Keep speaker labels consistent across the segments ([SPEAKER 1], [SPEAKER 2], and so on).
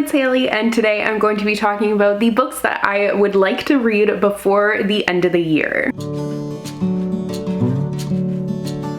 [SPEAKER 1] it's Hailey, and today I'm going to be talking about the books that I would like to read before the end of the year.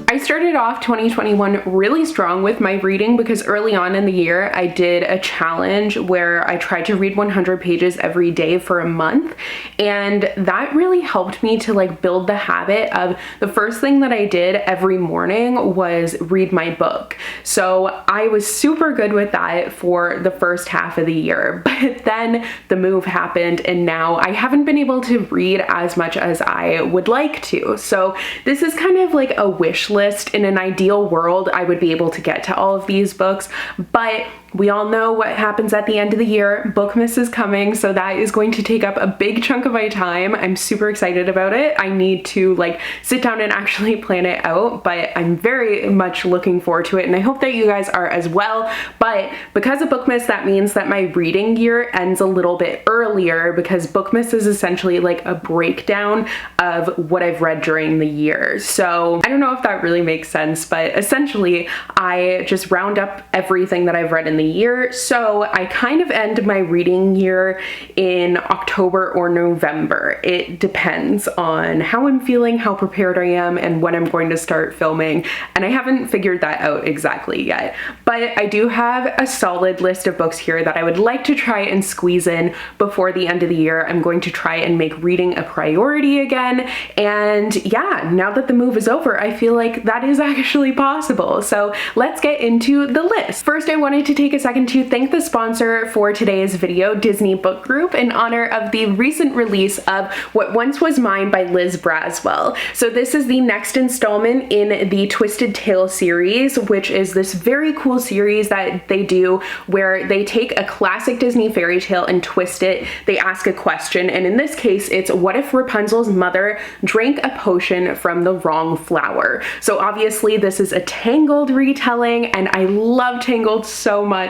[SPEAKER 1] I started off 2021 really strong with my reading because early on in the year I did a challenge where I tried to read 100 pages every day for a month, and that really helped me to build the habit of the first thing that I did every morning was read my book. So I was super good with that for the first half of the year, but then the move happened and now I haven't been able to read as much as I would like to. So this is kind of like a wish list. In an ideal world, I would be able to get to all of these books, but we all know what happens at the end of the year. Bookmas is coming, so that is going to take up a big chunk of my time. I'm super excited about it. I need to sit down and actually plan it out, but I'm very much looking forward to it, and I hope that you guys are as well. But because of Bookmas, that means that my reading year ends a little bit earlier because Bookmas is essentially a breakdown of what I've read during the year. So I don't know if that really makes sense, but essentially I just round up everything that I've read in the year. So I kind of end my reading year in October or November. It depends on how I'm feeling, how prepared I am, and when I'm going to start filming. And I haven't figured that out exactly yet. But I do have a solid list of books here that I would like to try and squeeze in before the end of the year. I'm going to try and make reading a priority again. And yeah, now that the move is over, I feel like that is actually possible. So let's get into the list. First, I wanted to take a second to thank the sponsor for today's video, Disney Book Group, in honor of the recent release of What Once Was Mine by Liz Braswell. So this is the next installment in the Twisted Tale series, which is this very cool series that they do where they take a classic Disney fairy tale and twist it. They ask a question, and in this case, it's what if Rapunzel's mother drank a potion from the wrong flower? So obviously this is a Tangled retelling, and I love Tangled so much.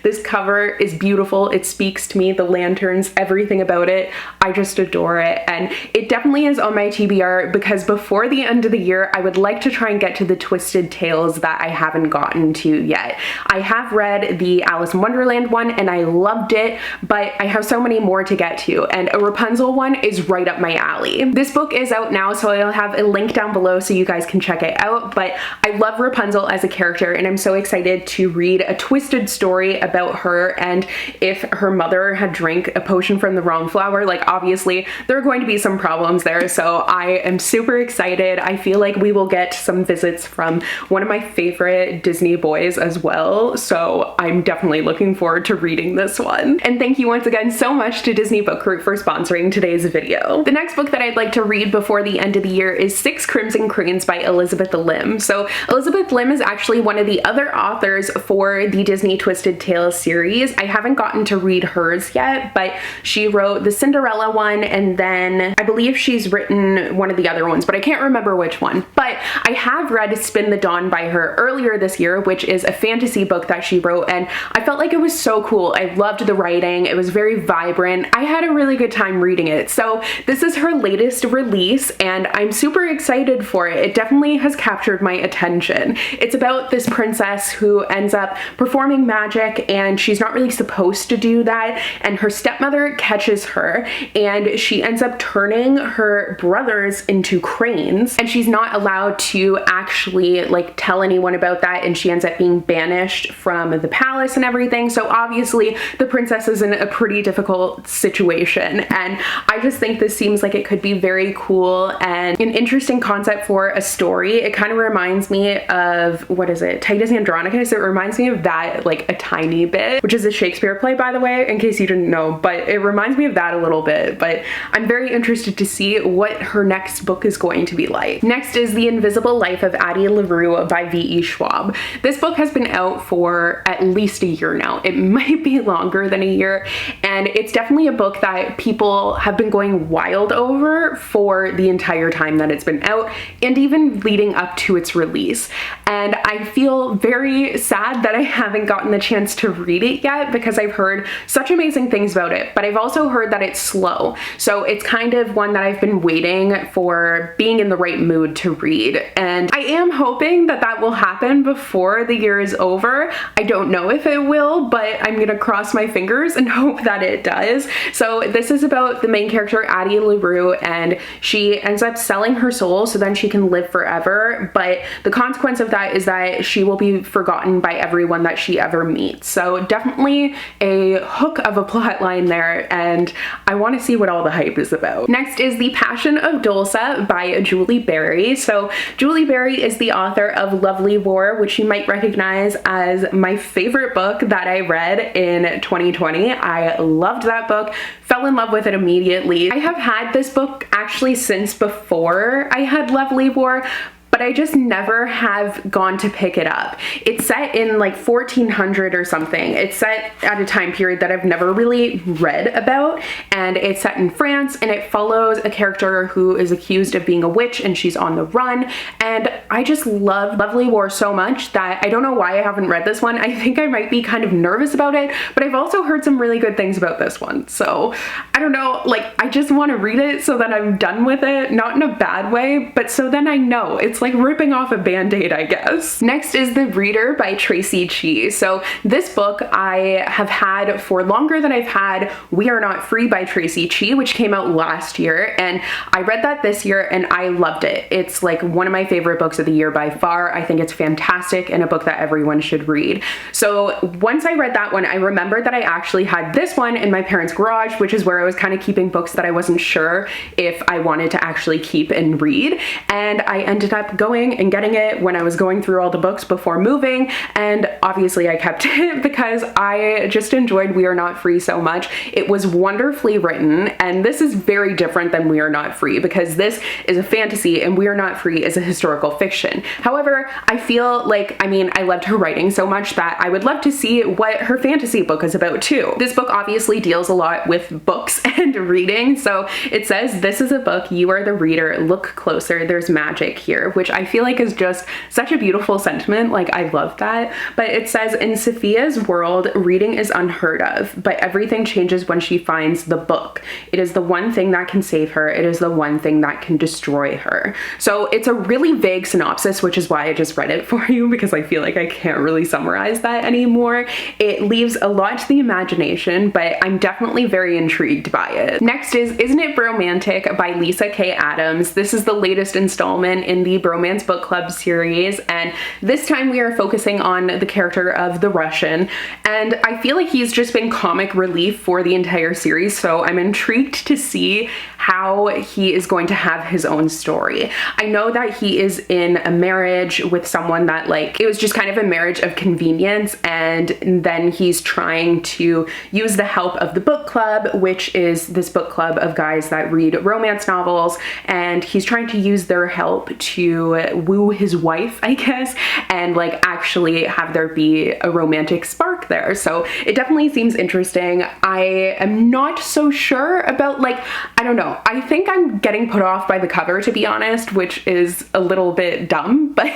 [SPEAKER 1] This cover is beautiful. It speaks to me, the lanterns, everything about it. I just adore it, and it definitely is on my TBR because before the end of the year, I would like to try and get to the Twisted Tales that I haven't gotten to yet. I have read the Alice in Wonderland one and I loved it, but I have so many more to get to, and a Rapunzel one is right up my alley. This book is out now, so I'll have a link down below so you guys can check it out, but I love Rapunzel as a character, and I'm so excited to read a twisted story about her and if her mother had drank a potion from the wrong flower. Obviously there are going to be some problems there, so I am super excited. I feel like we will get some visits from one of my favorite Disney boys as well, so I'm definitely looking forward to reading this one. And thank you once again so much to Disney Book Group for sponsoring today's video. The next book that I'd like to read before the end of the year is Six Crimson Cranes by Elizabeth Lim. So Elizabeth Lim is actually one of the other authors for the Disney Twisted Tales series. I haven't gotten to read hers yet, but she wrote the Cinderella one, and then I believe she's written one of the other ones, but I can't remember which one. But I have read Spin the Dawn by her earlier this year, which is a fantasy book that she wrote, and I felt like it was so cool. I loved the writing. It was very vibrant. I had a really good time reading it. So this is her latest release, and I'm super excited for it. It definitely has captured my attention. It's about this princess who ends up performing magic, and she's not really supposed to do that, and her stepmother catches her, and she ends up turning her brothers into cranes, and she's not allowed to actually tell anyone about that, and she ends up being banished from the palace and everything. So obviously the princess is in a pretty difficult situation, and I just think this seems like it could be very cool and an interesting concept for a story. It kind of reminds me of, what is it, Titus Andronicus? It reminds me of that a tiny bit, which is a Shakespeare play, by the way, in case you didn't know, but it reminds me of that a little bit. But I'm very interested to see what her next book is going to be like. Next is The Invisible Life of Addie LaRue by V.E. Schwab. This book has been out for at least a year now. It might be longer than a year, and it's definitely a book that people have been going wild over for the entire time that it's been out, and even leading up to its release. And I feel very sad that I haven't gotten the chance to read it yet because I've heard such amazing things about it, but I've also heard that it's slow. So it's kind of one that I've been waiting for being in the right mood to read. And I am hoping that that will happen before the year is over. I don't know if it will, but I'm gonna cross my fingers and hope that it does. So this is about the main character, Addie LaRue, and she ends up selling her soul so then she can live forever. But the consequence of that is that she will be forgotten by everyone that she ever meets. So definitely a hook of a plot line there, and I want to see what all the hype is about. Next is The Passion of Delphi by Julie Berry. So Julie Berry is the author of Lovely War, which you might recognize as my favorite book that I read in 2020. I loved that book, fell in love with it immediately. I have had this book actually since before I had Lovely War, but I just never have gone to pick it up. It's set in like 1400 or something. It's set at a time period that I've never really read about, and it's set in France, and it follows a character who is accused of being a witch and she's on the run. And I just love Lovely War so much that I don't know why I haven't read this one. I think I might be kind of nervous about it, but I've also heard some really good things about this one. So I don't know, like I just want to read it so that I'm done with it, not in a bad way, but so then I know. It's like ripping off a band-aid, I guess. Next is The Reader by Tracy Chee. So this book I have had for longer than I've had We Are Not Free by Tracy Chee, which came out last year, and I read that this year and I loved it. It's like one of my favorite books of the year by far. I think it's fantastic and a book that everyone should read. So once I read that one, I remembered that I actually had this one in my parents' garage, which is where I was kind of keeping books that I wasn't sure if I wanted to actually keep and read, and I ended up going and getting it when I was going through all the books before moving, and obviously I kept it because I just enjoyed We Are Not Free so much. It was wonderfully written, and this is very different than We Are Not Free because this is a fantasy and We Are Not Free is a historical fiction. However, I feel like, I mean, I loved her writing so much that I would love to see what her fantasy book is about too. This book obviously deals a lot with books and reading, so it says, "This is a book, you are the reader, look closer, there's magic here," which I feel like is just such a beautiful sentiment. Like, I love that. But it says, "In Sophia's world, reading is unheard of, but everything changes when she finds the book. It is the one thing that can save her. It is the one thing that can destroy her." So it's a really vague synopsis, which is why I just read it for you, because I feel like I can't really summarize that anymore. It leaves a lot to the imagination, but I'm definitely very intrigued by it. Next is Isn't It Romantic by Lisa K. Adams. This is the latest installment in the Bromance Book Club series, and this time we are focusing on the character of the Russian, and I feel like he's just been comic relief for the entire series, so I'm intrigued to see how he is going to have his own story. I know that he is in a marriage with someone that, like, it was just kind of a marriage of convenience, and then he's trying to use the help of the book club, which is this book club of guys that read romance novels, and he's trying to use their help to woo his wife, I guess, and like actually have there be a romantic spark there. So it definitely seems interesting. I am not so sure about, like, I don't know. I think I'm getting put off by the cover, to be honest, which is a little bit dumb, but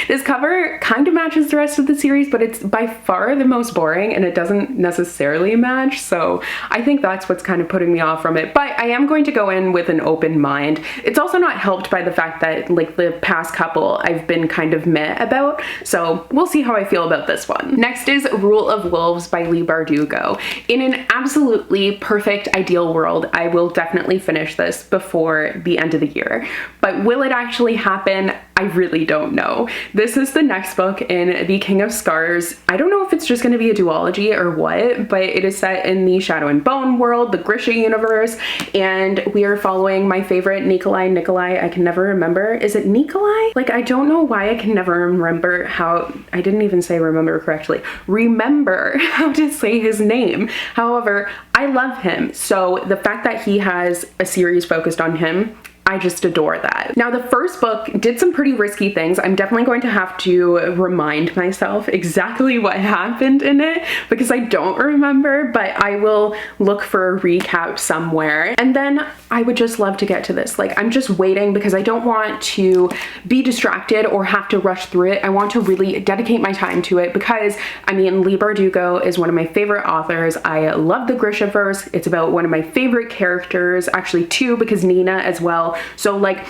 [SPEAKER 1] this cover kind of matches the rest of the series, but it's by far the most boring and it doesn't necessarily match. So I think that's what's kind of putting me off from it, but I am going to go in with an open mind. It's also not helped by the fact that, like, the past couple I've been kind of meh about, so we'll see how I feel about this one. Next is Rule of Wolves by Leigh Bardugo. In an absolutely perfect ideal world, I will definitely finish this before the end of the year, but will it actually happen? I really don't know. This is the next book in the King of Scars. I don't know if it's just going to be a duology or what, but it is set in the Shadow and Bone world, the Grisha universe, and we are following my favorite Nikolai. I can never remember. Is it Nikolai? Like, I don't know why I can never remember how, I didn't even say remember correctly. Remember how to say his name. However, I love him. So the fact that he has a series focused on him I just adore that. Now, the first book did some pretty risky things. I'm definitely going to have to remind myself exactly what happened in it because I don't remember, but I will look for a recap somewhere. And then I would just love to get to this. Like, I'm just waiting because I don't want to be distracted or have to rush through it. I want to really dedicate my time to it because, I mean, Leigh Bardugo is one of my favorite authors. I love the Grishaverse. It's about one of my favorite characters, actually two, because Nina as well. So like,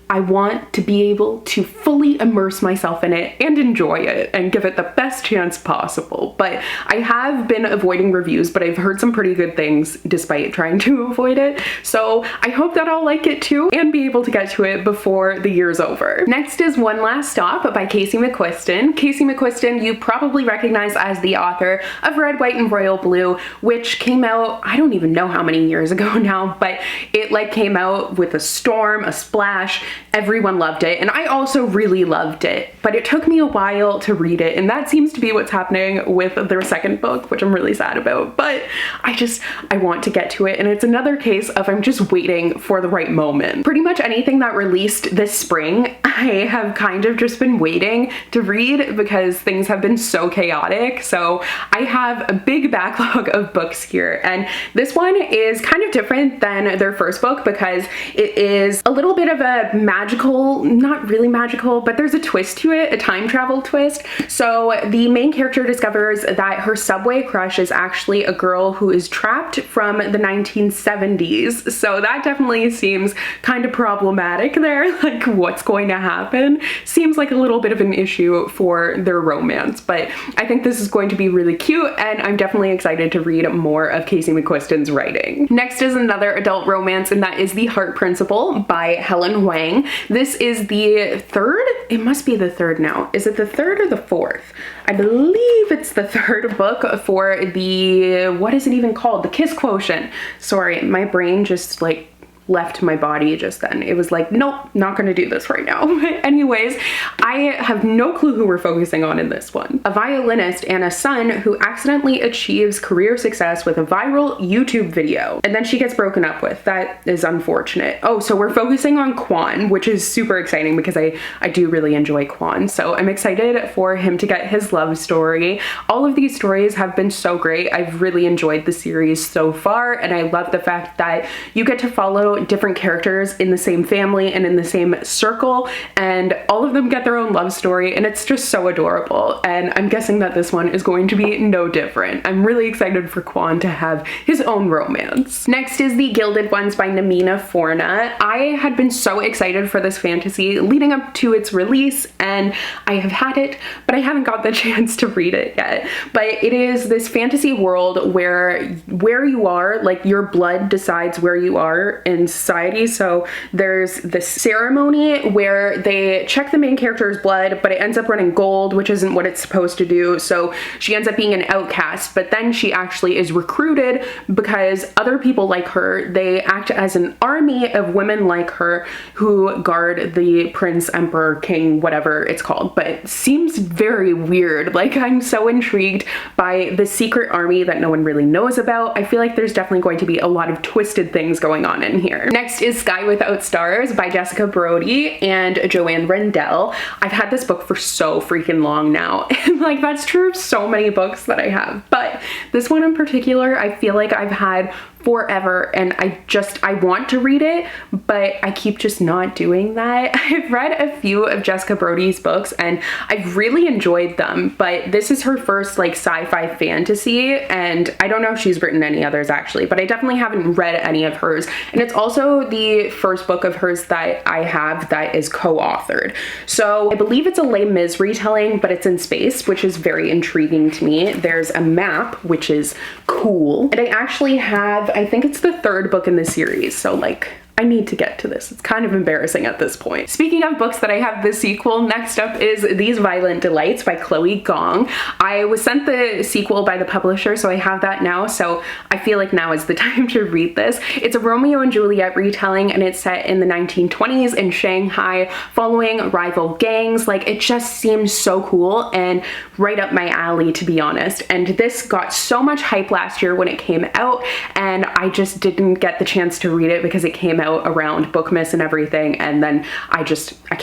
[SPEAKER 1] I want to be able to fully immerse myself in it and enjoy it and give it the best chance possible. But I have been avoiding reviews, but I've heard some pretty good things despite trying to avoid it. So I hope that I'll like it too and be able to get to it before the year's over. Next is One Last Stop by Casey McQuiston. Casey McQuiston, you probably recognize as the author of Red, White, and Royal Blue, which came out, I don't even know how many years ago now, but it like came out with a storm, a splash. Everyone loved it, and I also really loved it, but it took me a while to read it, and that seems to be what's happening with their second book, which I'm really sad about, but I want to get to it, and it's another case of I'm just waiting for the right moment. Pretty much anything that released this spring, I have kind of just been waiting to read because things have been so chaotic, so I have a big backlog of books here, and this one is kind of different than their first book because it is a little bit of a magical, not really magical, but there's a twist to it, a time travel twist. So the main character discovers that her subway crush is actually a girl who is trapped from the 1970s. So that definitely seems kind of problematic there. Like, what's going to happen? Seems like a little bit of an issue for their romance, but I think this is going to be really cute, and I'm definitely excited to read more of Casey McQuiston's writing. Next is another adult romance, and that is The Heart Principle by Helen Wang. This is the third? It must be the third now. Is it the third or the fourth? I believe it's the third book for the, what is it even called? The Kiss Quotient. Sorry, my brain just like left my body just then. It was like, nope, not gonna do this right now. Anyways, I have no clue who we're focusing on in this one. A violinist and a son who accidentally achieves career success with a viral YouTube video, and then she gets broken up with. That is unfortunate. Oh, so we're focusing on Quan, which is super exciting because I do really enjoy Quan. So I'm excited for him to get his love story. All of these stories have been so great. I've really enjoyed the series so far, and I love the fact that you get to follow different characters in the same family and in the same circle, and all of them get their own love story, and it's just so adorable, and I'm guessing that this one is going to be no different. I'm really excited for Quan to have his own romance. Next is The Gilded Ones by Namina Forna. I had been so excited for this fantasy leading up to its release, and I have had it, but I haven't got the chance to read it yet. But it is this fantasy world where you are, like your blood decides where you are in society. So there's this ceremony where they check the main character's blood, but it ends up running gold, which isn't what it's supposed to do. So she ends up being an outcast, but then she actually is recruited because other people like her, they act as an army of women like her who guard the prince, emperor, king, whatever it's called. But it seems very weird. Like, I'm so intrigued by the secret army that no one really knows about. I feel like there's definitely going to be a lot of twisted things going on in here. Next is Sky Without Stars by Jessica Brody and Joanne Rendell. I've had this book for so freaking long now, and like that's true of so many books that I have, but this one in particular I feel like I've had forever, and I want to read it, but I keep just not doing that. I've read a few of Jessica Brody's books and I've really enjoyed them, but this is her first like sci-fi fantasy, and I don't know if she's written any others actually, but I definitely haven't read any of hers, and it's also the first book of hers that I have that is co-authored. So I believe it's a Les Mis retelling, but it's in space, which is very intriguing to me. There's a map, which is cool, and I actually have, I think it's the third book in the series, so like I need to get to this. It's kind of embarrassing at this point. Speaking of books that I have the sequel, next up is These Violent Delights by Chloe Gong. I was sent the sequel by the publisher, so I have that now, so I feel like now is the time to read this. It's a Romeo and Juliet retelling, and it's set in the 1920s in Shanghai, following rival gangs. Like, it just seems so cool and right up my alley, to be honest. And this got so much hype last year when it came out, and I just didn't get the chance to read it because it came out out around Bookmas and everything, and then I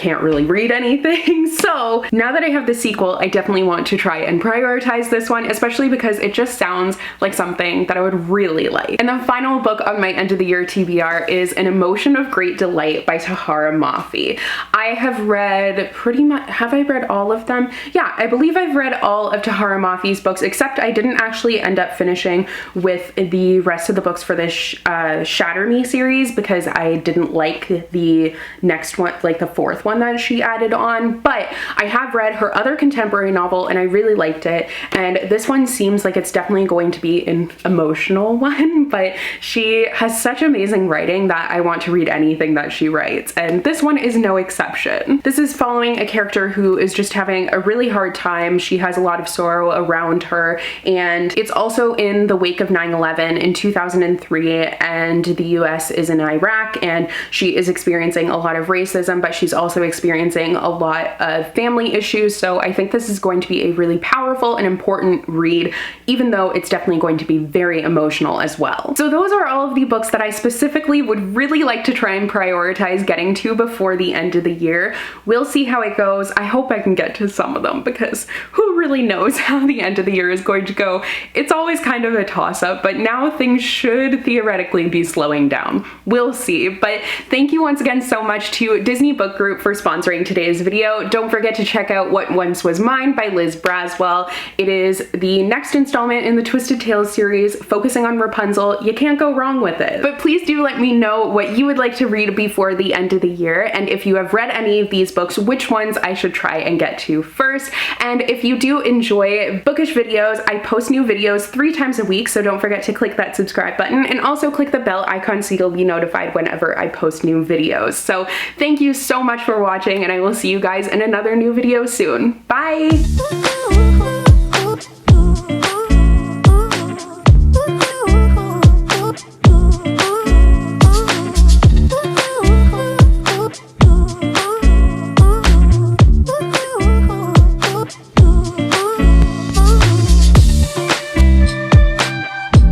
[SPEAKER 1] can't really read anything. So now that I have the sequel, I definitely want to try and prioritize this one, especially because it just sounds like something that I would really like. And the final book on my end of the year TBR is An Emotion of Great Delight by Tahereh Mafi. I have read pretty much, have I read all of them? Yeah, I believe I've read all of Tahereh Mafi's books, except I didn't actually end up finishing with the rest of the books for this Shatter Me series because I didn't like the next one, like the fourth one that she added on. But I have read her other contemporary novel and I really liked it, and this one seems like it's definitely going to be an emotional one, but she has such amazing writing that I want to read anything that she writes, and this one is no exception. This is following a character who is just having a really hard time. She has a lot of sorrow around her, and it's also in the wake of 9/11 in 2003, and the US is in Iraq, and she is experiencing a lot of racism, but she's also experiencing a lot of family issues. So I think this is going to be a really powerful and important read, even though it's definitely going to be very emotional as well. So those are all of the books that I specifically would really like to try and prioritize getting to before the end of the year. We'll see how it goes. I hope I can get to some of them because who really knows how the end of the year is going to go. It's always kind of a toss-up, but now things should theoretically be slowing down. We'll see. But thank you once again so much to Disney Book Group for sponsoring today's video. Don't forget to check out What Once Was Mine by Liz Braswell. It is the next installment in the Twisted Tales series, focusing on Rapunzel. You can't go wrong with it. But please do let me know what you would like to read before the end of the year, and if you have read any of these books, which ones I should try and get to first. And if you do enjoy bookish videos, I post new videos 3 times a week, so don't forget to click that subscribe button and also click the bell icon so you'll be notified whenever I post new videos. So thank you so much for watching, and I will see you guys in another new video soon. Bye!